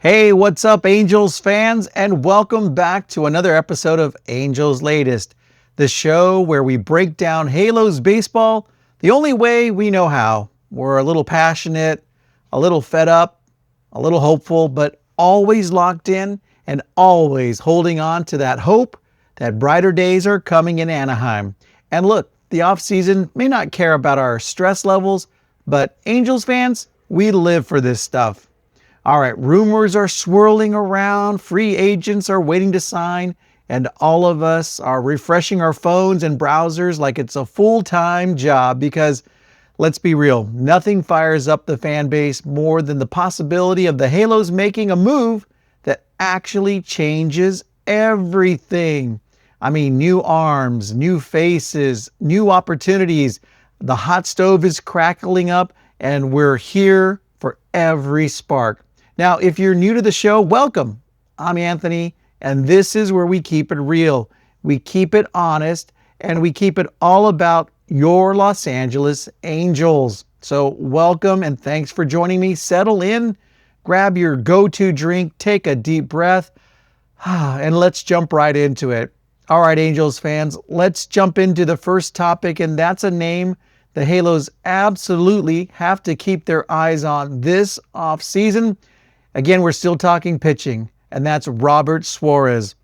Hey, what's up, Angels fans, and welcome back to another episode of Angels Latest, the show where we break down Halos baseball the only way we know how. We're a little passionate, a little fed up, a little hopeful, but always locked in and always holding on to that hope that brighter days are coming in Anaheim. And look, the offseason may not care about our stress levels, but Angels fans, we live for this stuff. All right, rumors are swirling around, free agents are waiting to sign, and all of us are refreshing our phones and browsers like it's a full-time job because, let's be real, nothing fires up the fan base more than the possibility of the Halos making a move that actually changes everything. I mean, new arms, new faces, new opportunities. The hot stove is crackling up, and we're here for every spark. Now, if you're new to the show, welcome. I'm Anthony, and this is where we keep it real. We keep it honest, and we keep it all about your Los Angeles Angels. So welcome, and thanks for joining me. Settle in, grab your go-to drink, take a deep breath, and let's jump right into it. All right, Angels fans, let's jump into the first topic, and that's a name the Halos absolutely have to keep their eyes on this offseason. Again, we're still talking pitching, and that's Robert Suarez.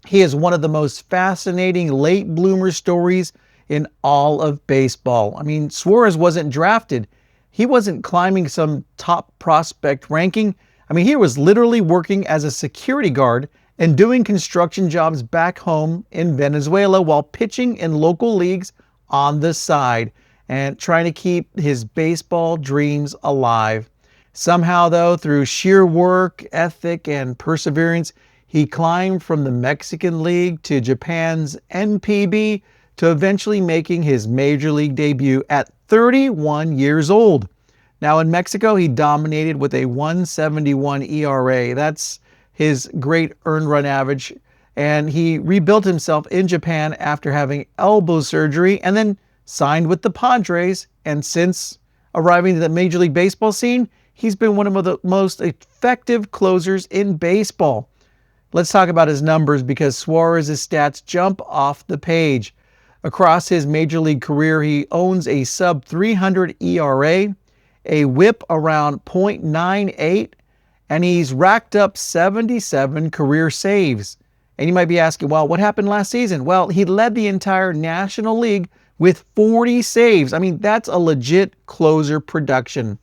He is one of the most fascinating late bloomer stories in all of baseball. I mean, Suarez wasn't drafted. He wasn't climbing some top prospect ranking. I mean, he was literally working as a security guard and doing construction jobs back home in Venezuela while pitching in local leagues on the side and trying to keep his baseball dreams alive. Somehow, though, through sheer work, ethic, and perseverance, he climbed from the Mexican League to Japan's NPB to eventually making his major league debut at 31 years old. Now, in Mexico, he dominated with a 171 ERA. That's his great earned run average. And he rebuilt himself in Japan after having elbow surgery and then signed with the Padres. And since arriving to the Major League Baseball scene, he's been one of the most effective closers in baseball. Let's talk about his numbers because Suarez's stats jump off the page. Across his major league career, he owns a sub-300 ERA, a whip around .98, and he's racked up 77 career saves. And you might be asking, well, what happened last season? Well, he led the entire National League with 40 saves. I mean, that's a legit closer production.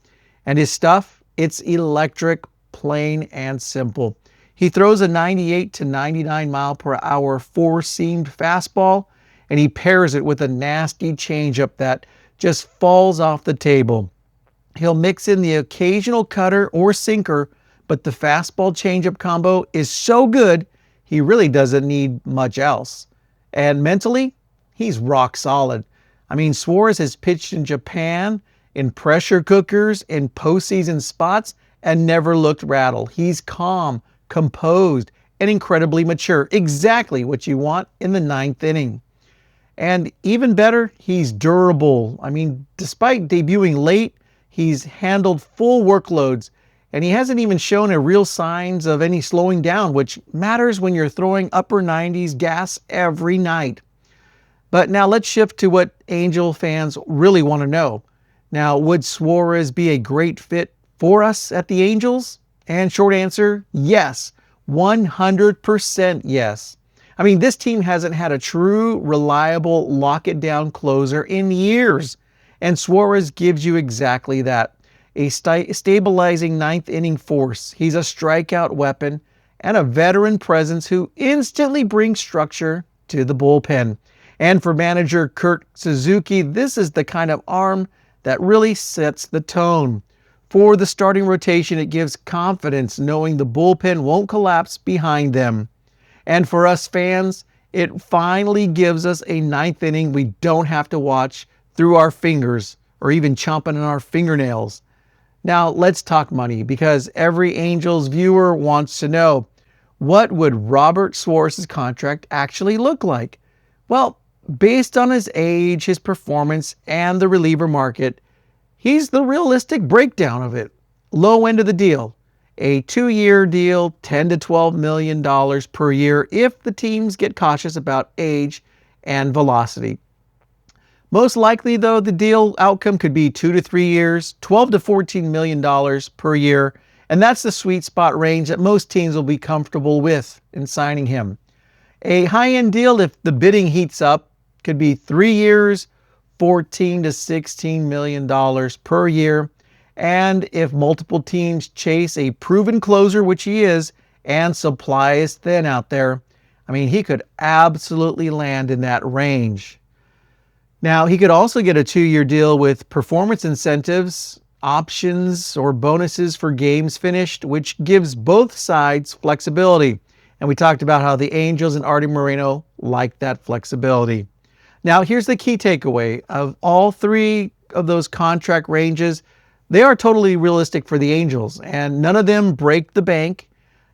And his stuff, it's electric, plain and simple. He throws a 98 to 99 mile per hour four-seamed fastball, and he pairs it with a nasty changeup that just falls off the table. He'll mix in the occasional cutter or sinker, but the fastball changeup combo is so good, he really doesn't need much else. And mentally, he's rock solid. I mean, Suarez has pitched in Japan, in pressure cookers, in postseason spots, and never looked rattled. He's calm, composed, and incredibly mature. Exactly what you want in the ninth inning. And even better, he's durable. I mean, despite debuting late, he's handled full workloads, and he hasn't even shown a real signs of any slowing down, which matters when you're throwing upper 90s gas every night. But now let's shift to what Angel fans really want to know. Now, would Suarez be a great fit for us at the Angels? And short answer, yes. 100% yes. I mean, this team hasn't had a true, reliable, lock-it-down closer in years. And Suarez gives you exactly that. A stabilizing ninth-inning force. He's a strikeout weapon and a veteran presence who instantly brings structure to the bullpen. And for manager Kurt Suzuki, this is the kind of arm that really sets the tone. For the starting rotation, it gives confidence knowing the bullpen won't collapse behind them. And for us fans, it finally gives us a ninth inning we don't have to watch through our fingers or even chomping on our fingernails. Now let's talk money because every Angels viewer wants to know, what would Robert Suarez's contract actually look like? Well, based on his age, his performance, and the reliever market, he's the realistic breakdown of it. Low end of the deal, A 2-year deal, $10 to $12 million per year if the teams get cautious about age and velocity. Most likely, though, the deal outcome could be 2 to 3 years, $12 to $14 million per year, and that's the sweet spot range that most teams will be comfortable with in signing him. A high-end deal, if the bidding heats up, could be 3 years, $14 to $16 million per year. And if multiple teams chase a proven closer, which he is, and supply is thin out there, I mean, he could absolutely land in that range. Now, he could also get a 2-year deal with performance incentives, options, or bonuses for games finished, which gives both sides flexibility. And we talked about how the Angels and Artie Moreno like that flexibility. Now, here's the key takeaway. Of all 3 of those contract ranges, they are totally realistic for the Angels, and none of them break the bank,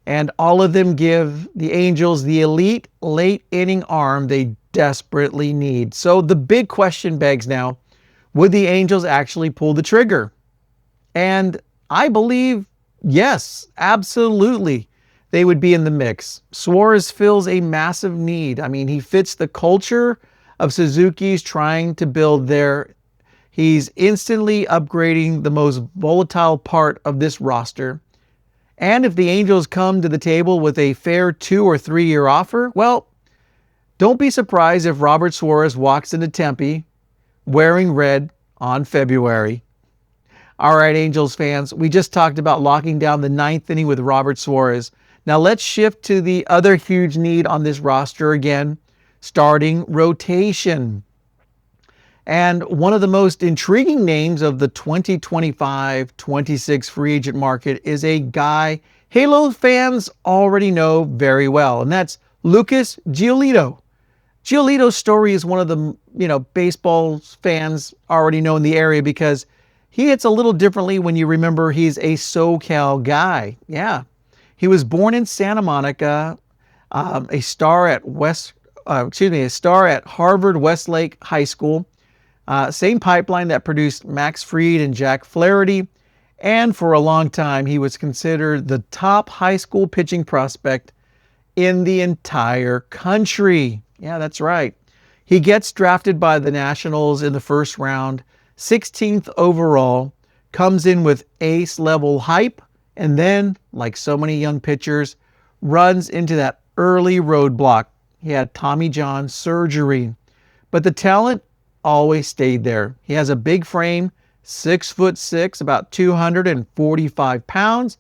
and all of them give the Angels the elite late inning arm they desperately need. So the big question begs now, would the Angels actually pull the trigger? And I believe, yes, absolutely, they would be in the mix. Suarez fills a massive need. I mean, he fits the culture of Suzuki's trying to build there. He's instantly upgrading the most volatile part of this roster. And if the Angels come to the table with a fair 2 or 3 year offer, well, don't be surprised if Robert Suarez walks into Tempe wearing red on February. All right, Angels fans, we just talked about locking down the 9th inning with Robert Suarez. Now let's shift to the other huge need on this roster again, starting rotation. And one of the most intriguing names of the 2025-26 free agent market is a guy Halo fans already know very well, and that's Lucas Giolito. Giolito's story is one of the, baseball fans already know in the area because he hits a little differently when you remember he's a SoCal guy. Yeah. He was born in Santa Monica, a star at Harvard Westlake High School. Same pipeline that produced Max Fried and Jack Flaherty. And for a long time, he was considered the top high school pitching prospect in the entire country. Yeah, that's right. He gets drafted by the Nationals in the first round, 16th overall, comes in with ace-level hype, and then, like so many young pitchers, runs into that early roadblock. He had Tommy John surgery. But the talent always stayed there. He has a big frame, 6'6", about 245 pounds,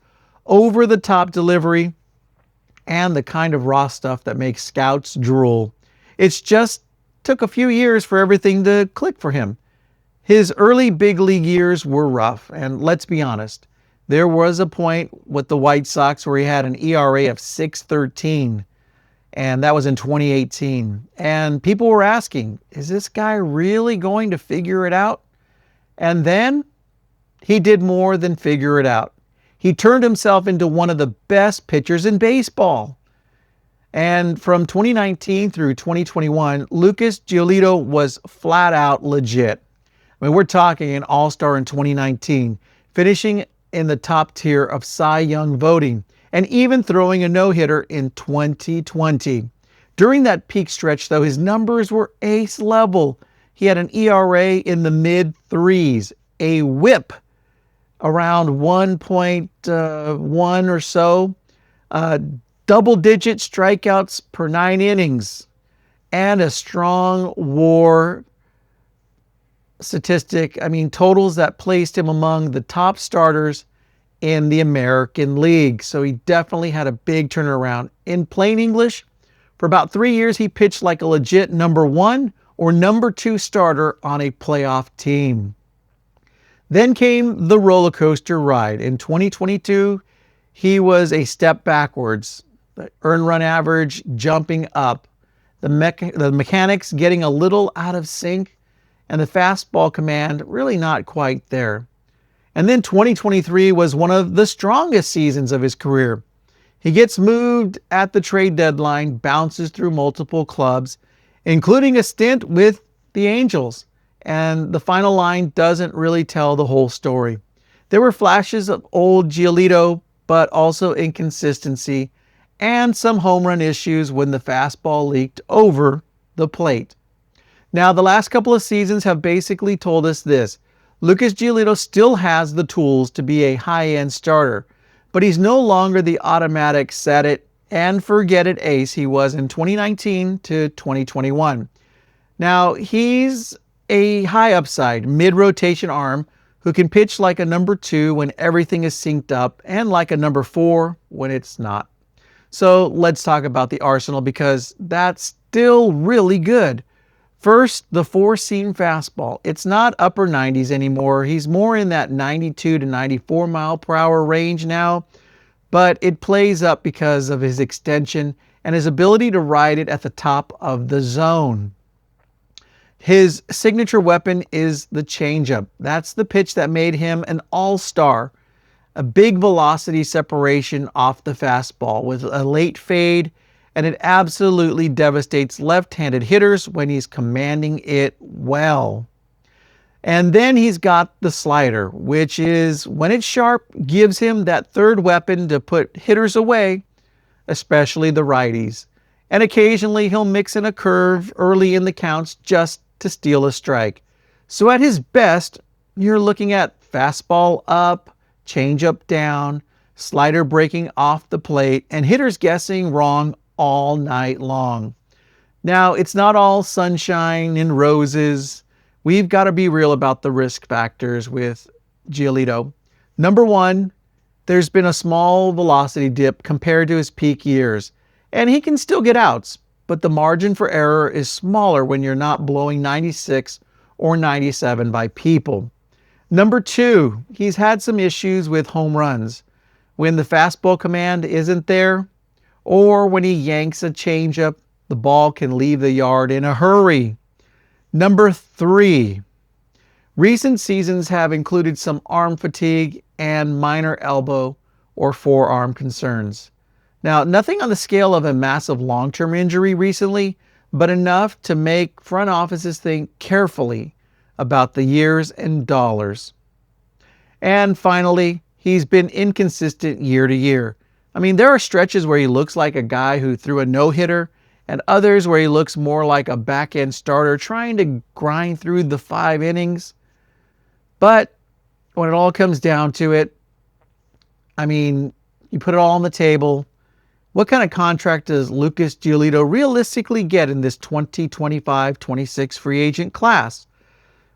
over the top delivery, and the kind of raw stuff that makes scouts drool. It's just took a few years for everything to click for him. His early big league years were rough, and let's be honest, there was a point with the White Sox where he had an ERA of 6.13. And that was in 2018. And people were asking, is this guy really going to figure it out? And then he did more than figure it out. He turned himself into one of the best pitchers in baseball. And from 2019 through 2021, Lucas Giolito was flat out legit. I mean, we're talking an all-star in 2019, finishing in the top tier of Cy Young voting, and even throwing a no-hitter in 2020. During that peak stretch, though, his numbers were ace level. He had an ERA in the mid-3s, a whip around 1.1 or so, double-digit strikeouts per 9 innings, and a strong WAR statistic. I mean, totals that placed him among the top starters in the American League. So he definitely had a big turnaround. In plain English, for about 3 years, he pitched like a legit number 1 or number 2 starter on a playoff team. Then came the roller coaster ride. In 2022, he was a step backwards. The earned run average jumping up. The mechanics getting a little out of sync, and the fastball command really not quite there. And then 2023 was one of the strongest seasons of his career. He gets moved at the trade deadline, bounces through multiple clubs, including a stint with the Angels. And the final line doesn't really tell the whole story. There were flashes of old Giolito, but also inconsistency and some home run issues when the fastball leaked over the plate. Now, the last couple of seasons have basically told us this. Lucas Giolito still has the tools to be a high-end starter, but he's no longer the automatic set it and forget it ace he was in 2019 to 2021. Now, he's a high upside, mid-rotation arm who can pitch like a number 2 when everything is synced up and like a number 4 when it's not. So let's talk about the arsenal because that's still really good. First, the 4-seam fastball. It's not upper 90s anymore. He's more in that 92 to 94 mile per hour range now, but it plays up because of his extension and his ability to ride it at the top of the zone. His signature weapon is the changeup. That's the pitch that made him an all-star. A big velocity separation off the fastball with a late fade, and it absolutely devastates left-handed hitters when he's commanding it well. And then he's got the slider, which is, when it's sharp, gives him that third weapon to put hitters away, especially the righties. And occasionally he'll mix in a curve early in the counts just to steal a strike. So at his best, you're looking at fastball up, changeup down, slider breaking off the plate, and hitters guessing wrong all night long. Now, it's not all sunshine and roses. We've got to be real about the risk factors with Giolito. Number one, there's been a small velocity dip compared to his peak years, and he can still get outs, but the margin for error is smaller when you're not blowing 96 or 97 by people. Number two, he's had some issues with home runs. When the fastball command isn't there, or when he yanks a changeup, the ball can leave the yard in a hurry. Number three, recent seasons have included some arm fatigue and minor elbow or forearm concerns. Now, nothing on the scale of a massive long-term injury recently, but enough to make front offices think carefully about the years and dollars. And finally, he's been inconsistent year to year. I mean, there are stretches where he looks like a guy who threw a no-hitter and others where he looks more like a back-end starter trying to grind through the 5 innings. But when it all comes down to it, I mean, you put it all on the table. What kind of contract does Lucas Giolito realistically get in this 2025-26 free agent class?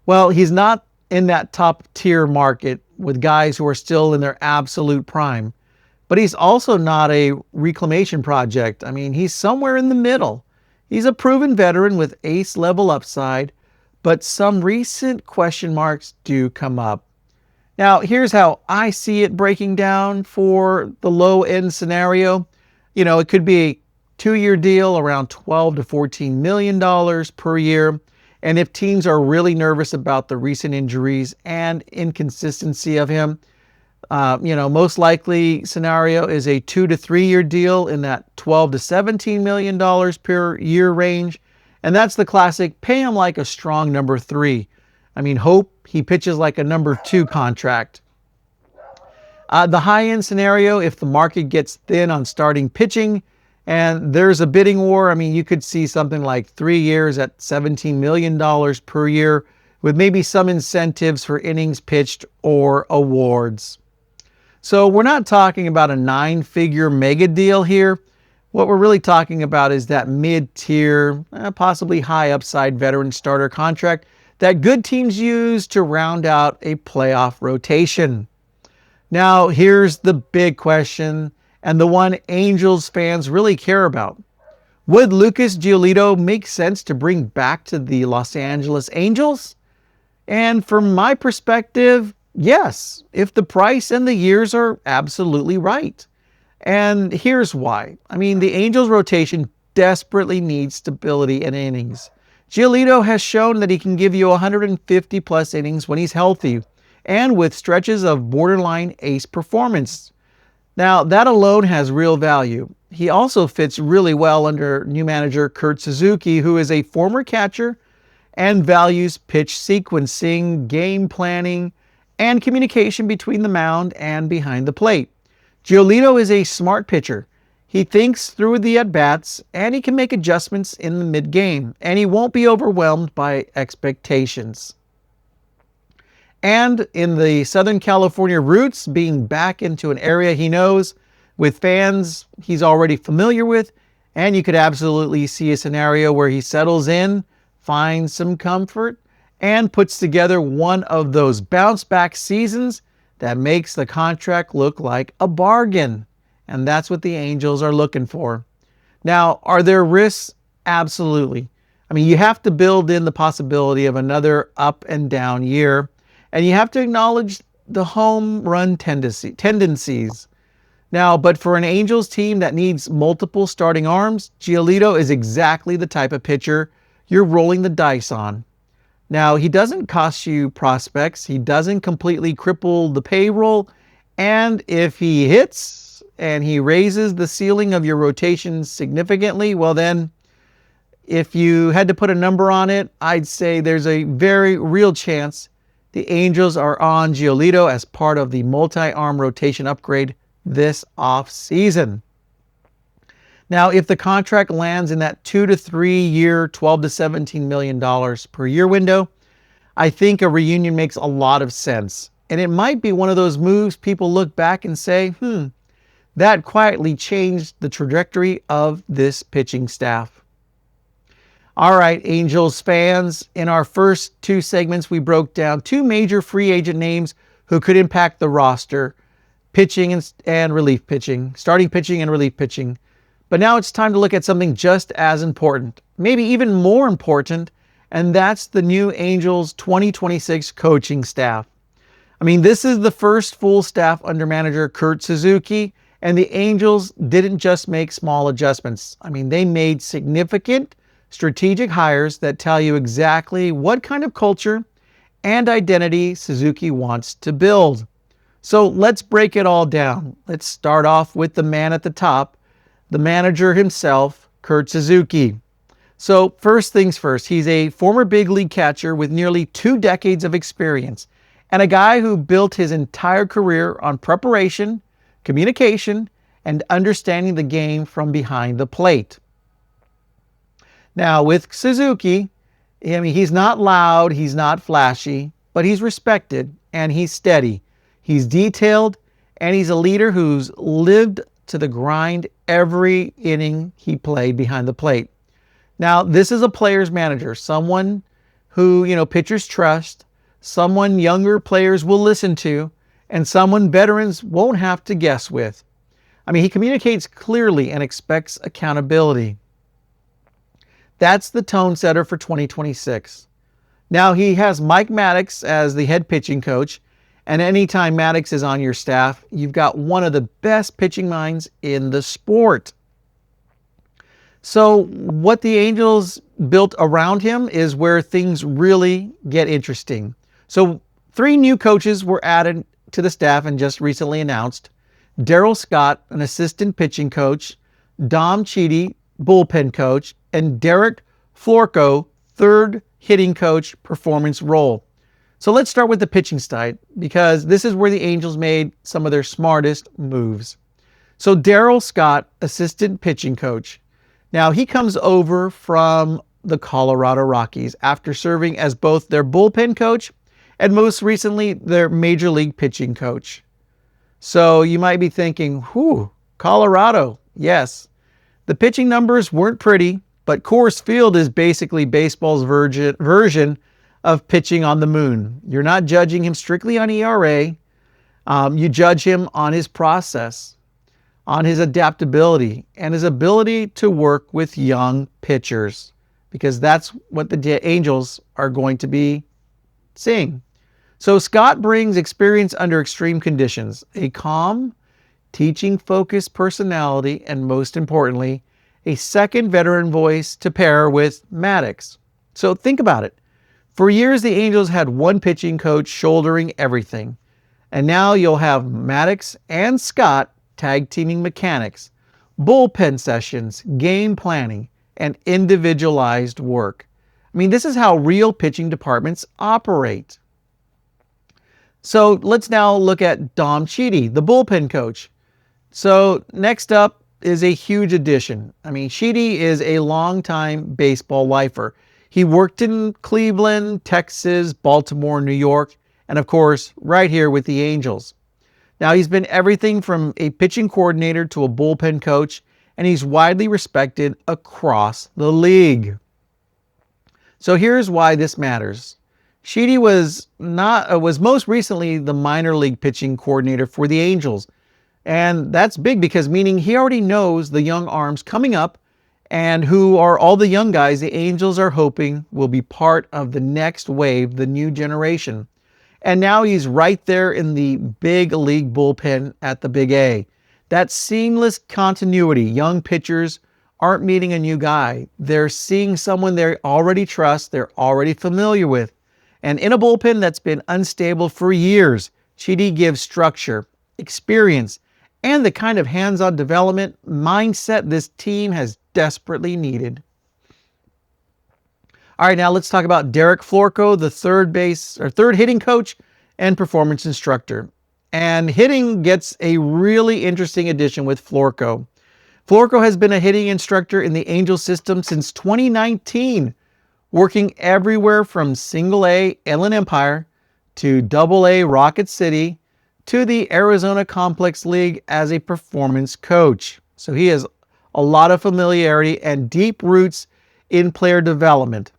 Well, he's not in that top-tier market with guys who are still in their absolute prime. But he's also not a reclamation project. I mean, he's somewhere in the middle. He's a proven veteran with ace-level upside, but some recent question marks do come up. Now, here's how I see it breaking down for the low-end scenario. You know, it could be a 2-year deal around $12 to $14 million per year. And if teams are really nervous about the recent injuries and inconsistency of him, most likely scenario is a 2 to 3 year deal in that $12 to $17 million per year range. And that's the classic pay him like a strong number 3. I mean, hope he pitches like a number 2 contract. The high-end scenario, if the market gets thin on starting pitching and there's a bidding war, I mean, you could see something like 3 years at $17 million per year with maybe some incentives for innings pitched or awards. So we're not talking about a 9-figure mega deal here. What we're really talking about is that mid-tier, possibly high upside veteran starter contract that good teams use to round out a playoff rotation. Now, here's the big question, and the one Angels fans really care about. Would Lucas Giolito make sense to bring back to the Los Angeles Angels? And from my perspective, yes, if the price and the years are absolutely right. And here's why. I mean, the Angels rotation desperately needs stability in innings. Giolito has shown that he can give you 150 plus innings when he's healthy and with stretches of borderline ace performance. Now, that alone has real value. He also fits really well under new manager Kurt Suzuki, who is a former catcher and values pitch sequencing, game planning, and communication between the mound and behind the plate. Giolito is a smart pitcher. He thinks through the at-bats, and he can make adjustments in the mid-game, and he won't be overwhelmed by expectations. And in the Southern California roots, being back into an area he knows, with fans he's already familiar with, and you could absolutely see a scenario where he settles in, finds some comfort, and puts together one of those bounce-back seasons that makes the contract look like a bargain. And that's what the Angels are looking for. Now, are there risks? Absolutely. I mean, you have to build in the possibility of another up and down year, and you have to acknowledge the home run tendencies. Now, but for an Angels team that needs multiple starting arms, Giolito is exactly the type of pitcher you're rolling the dice on. Now, he doesn't cost you prospects. He doesn't completely cripple the payroll. And if he hits and he raises the ceiling of your rotation significantly, well then, if you had to put a number on it, I'd say there's a very real chance the Angels are on Giolito as part of the multi-arm rotation upgrade this offseason. Now, if the contract lands in that 2 to 3 year, $12 to $17 million per year window, I think a reunion makes a lot of sense. And it might be one of those moves people look back and say, that quietly changed the trajectory of this pitching staff. All right, Angels fans, in our first two segments, we broke down two major free agent names who could impact the roster, pitching and relief pitching, starting pitching and relief pitching. But now it's time to look at something just as important, maybe even more important, and that's the new Angels 2026 coaching staff. I mean, this is the first full staff under manager Kurt Suzuki, and the Angels didn't just make small adjustments. I mean, they made significant strategic hires that tell you exactly what kind of culture and identity Suzuki wants to build. So let's break it all down. Let's start off with the man at the top, the manager himself, Kurt Suzuki. So first things first, he's a former big league catcher with nearly 2 decades of experience and a guy who built his entire career on preparation, communication, and understanding the game from behind the plate. Now, with Suzuki, I mean, he's not loud, he's not flashy, but he's respected and he's steady. He's detailed and he's a leader who's lived to the grind every inning he played behind the plate. Now, this is a player's manager, someone who, pitchers trust, someone younger players will listen to, and someone veterans won't have to guess with. I mean, he communicates clearly and expects accountability. That's the tone setter for 2026. Now, he has Mike Maddox as the head pitching coach, and anytime Maddox is on your staff, you've got one of the best pitching minds in the sport. So what the Angels built around him is where things really get interesting. So 3 new coaches were added to the staff and just recently announced. Darryl Scott, an assistant pitching coach, Dom Chidi, bullpen coach, and Derek Florco, third hitting coach, performance role. So let's start with the pitching side because this is where the Angels made some of their smartest moves. So Darryl Scott, assistant pitching coach. Now he comes over from the Colorado Rockies after serving as both their bullpen coach and most recently their major league pitching coach. So you might be thinking, Colorado, yes. The pitching numbers weren't pretty, but Coors Field is basically baseball's version of pitching on the moon. You're not judging him strictly on ERA. You judge him on his process, on his adaptability, and his ability to work with young pitchers, because that's what the Angels are going to be seeing. So Scott brings experience under extreme conditions, a calm, teaching-focused personality, and most importantly, a second veteran voice to pair with Maddox. So think about it. For years, the Angels had one pitching coach shouldering everything. And now you'll have Maddox and Scott tag teaming mechanics, bullpen sessions, game planning, and individualized work. I mean, this is how real pitching departments operate. So let's now look at Dom Chidi, the bullpen coach. So next up is a huge addition. I mean, Sheedy is a longtime baseball lifer. He worked in Cleveland, Texas, Baltimore, New York, and of course, right here with the Angels. Now, he's been everything from a pitching coordinator to a bullpen coach, and he's widely respected across the league. So here's why this matters. Sheedy was most recently the minor league pitching coordinator for the Angels. And that's big because meaning he already knows the young arms coming up and who are all the young guys the Angels are hoping will be part of the next wave, the new generation. And now he's right there in the big league bullpen at the Big A. That seamless continuity. Young pitchers aren't meeting a new guy. They're seeing someone they already trust, they're already familiar with. And in a bullpen that's been unstable for years, Chidi gives structure, experience, and the kind of hands-on development mindset this team has desperately needed. All right, now let's talk about Derek Florko, the third hitting coach and performance instructor. And hitting gets a really interesting addition with Florko. Florko has been a hitting instructor in the Angel system since 2019, working everywhere from Single A Inland Empire to Double A Rocket City to the Arizona Complex League as a performance coach. So he has a lot of familiarity and deep roots in player development.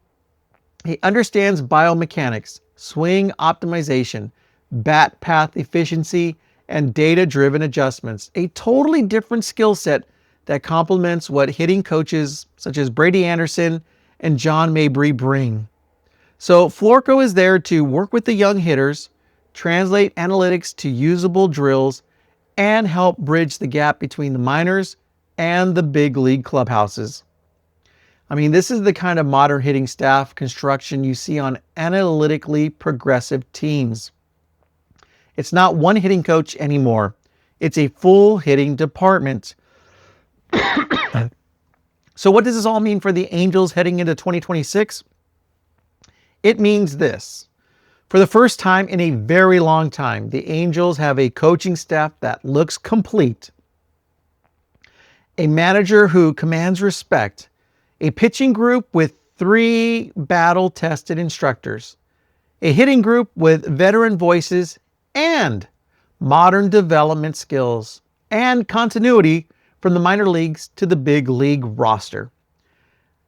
He understands biomechanics, swing optimization, bat path efficiency, and data-driven adjustments. A totally different skill set that complements what hitting coaches such as Brady Anderson and John Mabry bring. So Florko is there to work with the young hitters, translate analytics to usable drills, and help bridge the gap between the minors and the big league clubhouses. I mean, this is the kind of modern hitting staff construction you see on analytically progressive teams. It's not one hitting coach anymore. It's a full hitting department. So what does this all mean for the Angels heading into 2026? It means this. For the first time in a very long time, the Angels have a coaching staff that looks complete. A manager who commands respect. A pitching group with 3 battle-tested instructors. A hitting group with veteran voices and modern development skills and continuity from the minor leagues to the big league roster.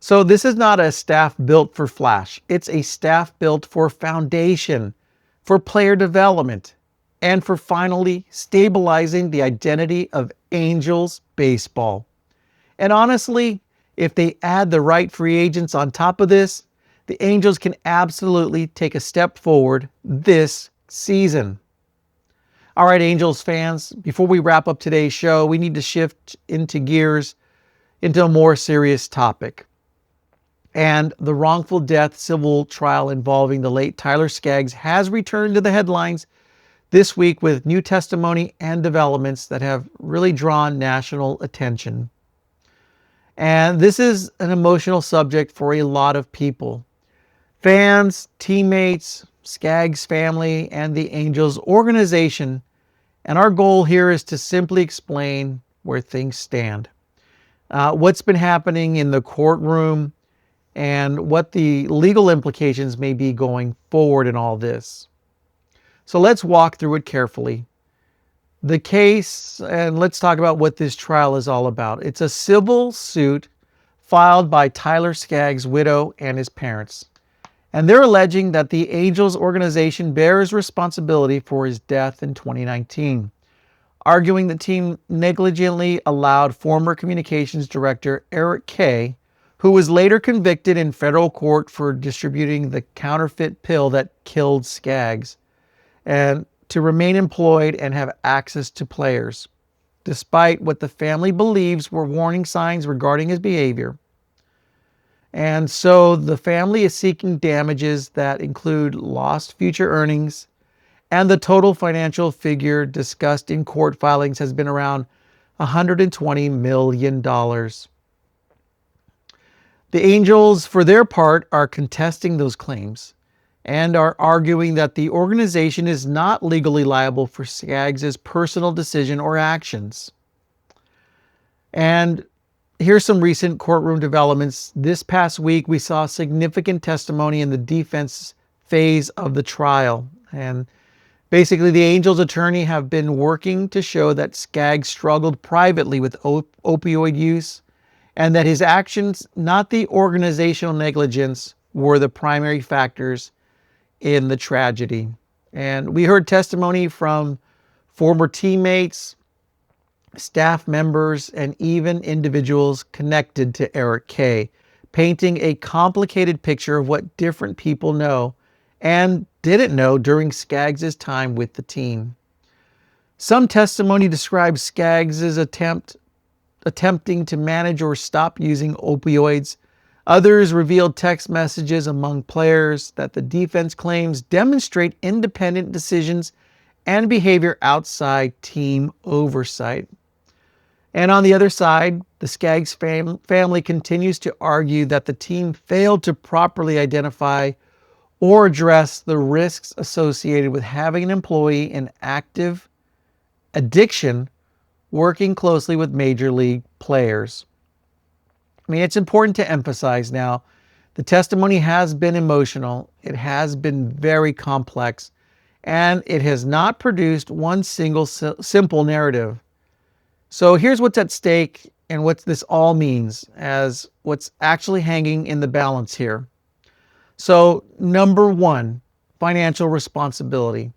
So this is not a staff built for flash. It's a staff built for foundation, for player development, and for finally stabilizing the identity of Angels baseball. And honestly, if they add the right free agents on top of this, the Angels can absolutely take a step forward this season. All right, Angels fans, before we wrap up today's show, we need to shift into gears into a more serious topic. And the wrongful death civil trial involving the late Tyler Skaggs has returned to the headlines this week with new testimony and developments that have really drawn national attention. And this is an emotional subject for a lot of people. Fans, teammates, Skaggs family, and the Angels organization. And our goal here is to simply explain where things stand. What's been happening in the courtroom and what the legal implications may be going forward in all this. So let's walk through it carefully. The case, and let's talk about what this trial is all about. It's a civil suit filed by Tyler Skaggs' widow and his parents. And they're alleging that the Angels organization bears responsibility for his death in 2019, arguing the team negligently allowed former communications director Eric Kay, who was later convicted in federal court for distributing the counterfeit pill that killed Skaggs, and to remain employed and have access to players, despite what the family believes were warning signs regarding his behavior. And so the family is seeking damages that include lost future earnings, and the total financial figure discussed in court filings has been around $120 million. The Angels, for their part, are contesting those claims and are arguing that the organization is not legally liable for Skaggs' personal decision or actions. And here's some recent courtroom developments. This past week, we saw significant testimony in the defense phase of the trial. And basically, the Angels attorney have been working to show that Skaggs struggled privately with opioid use and that his actions, not the organizational negligence, were the primary factors in the tragedy. And we heard testimony from former teammates, staff members, and even individuals connected to Eric Kay, painting a complicated picture of what different people know and didn't know during Skaggs' time with the team. Some testimony describes Skaggs' attempting to manage or stop using opioids. Others revealed text messages among players that the defense claims demonstrate independent decisions and behavior outside team oversight. And on the other side, the Skaggs family continues to argue that the team failed to properly identify or address the risks associated with having an employee in active addiction working closely with major league players. I mean, it's important to emphasize now, the testimony has been emotional, it has been very complex, and it has not produced one single simple narrative. So here's what's at stake and what this all means as what's actually hanging in the balance here. So number one, financial responsibility.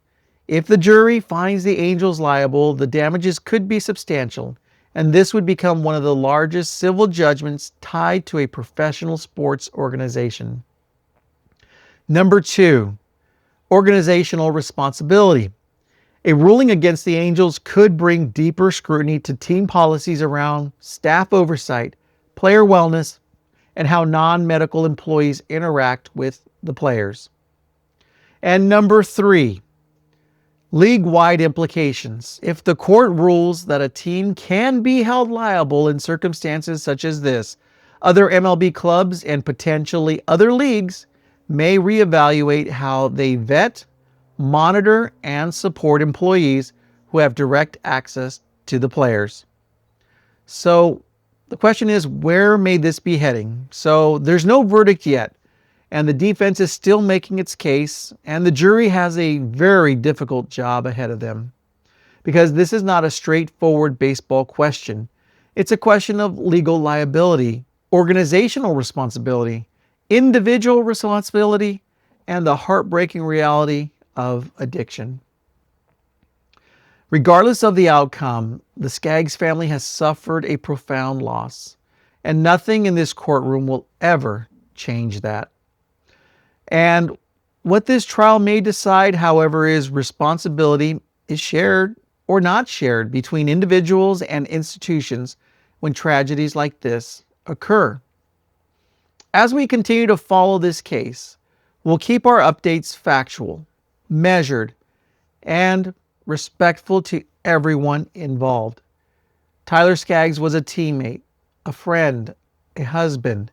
If the jury finds the Angels liable, the damages could be substantial, and this would become one of the largest civil judgments tied to a professional sports organization. Number two, organizational responsibility. A ruling against the Angels could bring deeper scrutiny to team policies around staff oversight, player wellness, and how non-medical employees interact with the players. And number three, league-wide implications. If the court rules that a team can be held liable in circumstances such as this, other MLB clubs and potentially other leagues may reevaluate how they vet, monitor, and support employees who have direct access to the players. So the question is, where may this be heading? So there's no verdict yet, and the defense is still making its case, and the jury has a very difficult job ahead of them. Because this is not a straightforward baseball question. It's a question of legal liability, organizational responsibility, individual responsibility, and the heartbreaking reality of addiction. Regardless of the outcome, the Skaggs family has suffered a profound loss, and nothing in this courtroom will ever change that. And what this trial may decide, however, is responsibility is shared or not shared between individuals and institutions when tragedies like this occur. As we continue to follow this case, we'll keep our updates factual, measured, and respectful to everyone involved. Tyler Skaggs was a teammate, a friend, a husband,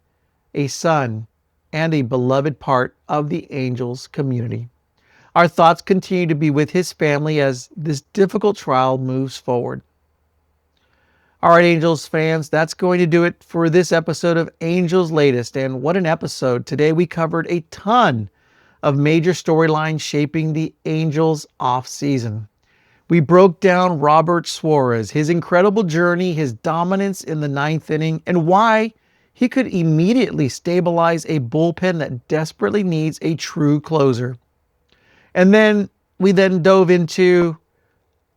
a son, and a beloved part of the Angels community. Our thoughts continue to be with his family as this difficult trial moves forward. All right, Angels fans, that's going to do it for this episode of Angels Latest. And what an episode. Today we covered a ton of major storylines shaping the Angels offseason. We broke down Robert Suarez, his incredible journey, his dominance in the ninth inning, and why he could immediately stabilize a bullpen that desperately needs a true closer. And then we dove into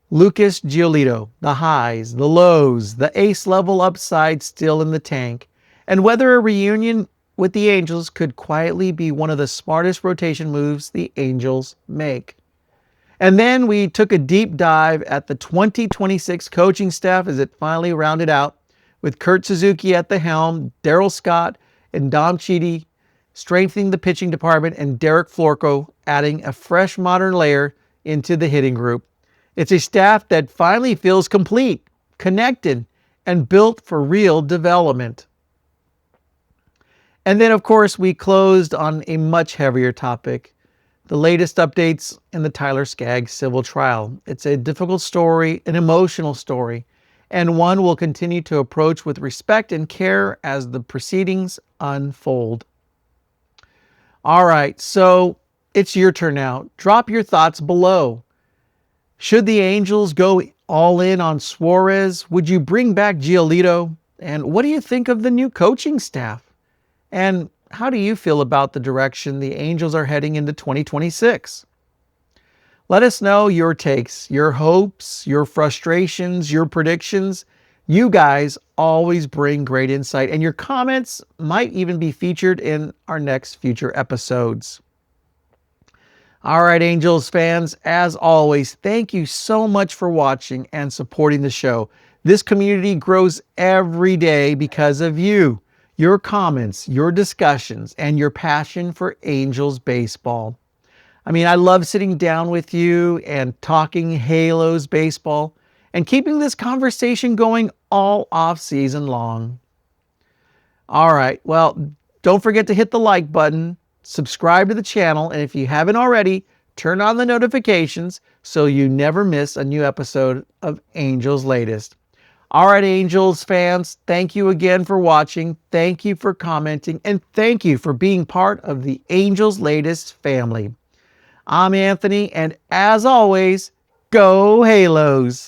Lucas Giolito, the highs, the lows, the ace-level upside still in the tank, and whether a reunion with the Angels could quietly be one of the smartest rotation moves the Angels make. And then we took a deep dive at the 2026 coaching staff as it finally rounded out, with Kurt Suzuki at the helm, Darryl Scott and Dom Chidi strengthening the pitching department, and Derek Florko adding a fresh modern layer into the hitting group. It's a staff that finally feels complete, connected, and built for real development. And then, of course, we closed on a much heavier topic, the latest updates in the Tyler Skaggs civil trial. It's a difficult story, an emotional story, and one we'll continue to approach with respect and care as the proceedings unfold. All right, so it's your turn now. Drop your thoughts below. Should the Angels go all in on Suarez? Would you bring back Giolito? And what do you think of the new coaching staff? And how do you feel about the direction the Angels are heading into 2026? Let us know your takes, your hopes, your frustrations, your predictions. You guys always bring great insight, and your comments might even be featured in our next future episodes. All right, Angels fans, as always, thank you so much for watching and supporting the show. This community grows every day because of you, your comments, your discussions, and your passion for Angels baseball. I mean, I love sitting down with you and talking Halos baseball and keeping this conversation going all off season long. All right, well, don't forget to hit the like button, subscribe to the channel, and if you haven't already, turn on the notifications so you never miss a new episode of Angels Latest. All right, Angels fans, thank you again for watching, thank you for commenting, and thank you for being part of the Angels Latest family. I'm Anthony, and as always, go Halos!